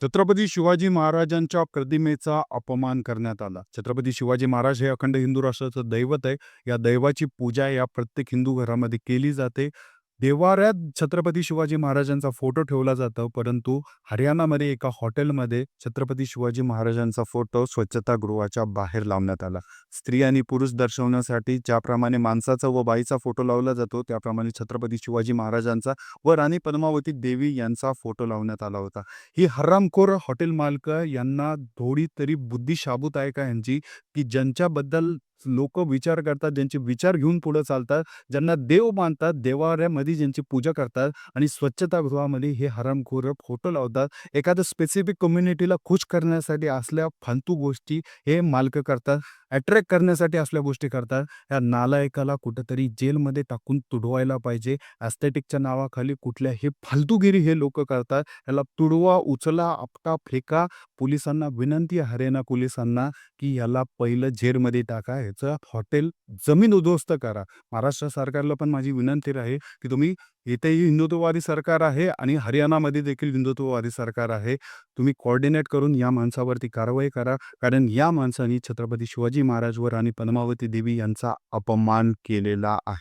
छत्रपती शिवाजी महाराजांच्या प्रतिमेचा अपमान करण्यात आला. छत्रपती शिवाजी महाराज हे अखंड हिंदू राष्ट्राचं दैवत आहे. या दैवाची पूजा या प्रत्येक हिंदू घरामध्ये केली जाते. देव्हाऱ्यात छत्रपती शिवाजी महाराजांचा फोटो ठेवला जातो, परंतु हरियाणामध्ये एका हॉटेलमध्ये छत्रपती शिवाजी महाराजांचा फोटो स्वच्छतागृहाच्या बाहेर लावण्यात आला. स्त्री आणि पुरुष दर्शवण्यासाठी ज्याप्रमाणे माणसाचा व बाईचा फोटो लावला जातो, त्याप्रमाणे छत्रपती शिवाजी महाराजांचा व राणी पद्मावती देवी यांचा फोटो लावण्यात आला होता. ही हरामखोर हॉटेल मालक यांना थोडी तरी बुद्धी शाबूत आहे का यांची, की ज्यांच्याबद्दल लोक विचार करतात, ज्यांचे विचार घेऊन पुढे चालतात, ज्यांना देव मानतात, देवाऱ्यामध्ये ज्यांची पूजा करतात आणि स्वच्छतागृहामध्ये हे हरामखोर फोटो लावतात. एखाद्या स्पेसिफिक कम्युनिटीला खुश करण्यासाठी असल्या फालतू गोष्टी हे मालक करतात, अट्रॅक्ट करण्यासाठी असल्या गोष्टी करतात. या नालायकाला कुठेतरी जेलमध्ये टाकून तुडवायला पाहिजे. ॲस्थेटिकच्या नावाखाली कुठल्याही फालतूगिरी हे लोक करतात. याला तुडवा, उचला, आपटा, फेका. पोलिसांना विनंती आहे, हरियाणा पोलिसांना, की याला पहिलं जेलमध्ये टाका. ह्याचं हॉटेल जमीन उद्ध्वस्त करा. महाराष्ट्र सरकारला पण माझी विनंती आहे, की तुम्ही इथेही हिंदुत्ववादी सरकार आहे आणि हरियाणामध्ये देखील हिंदुत्ववादी सरकार आहे. तुम्ही कोऑर्डिनेट करून या माणसावरती कारवाई करा. कारण या माणसाने छत्रपती शिवाजी महाराज व राणी पद्मावती देवी यांचा अपमान केलेला आहे.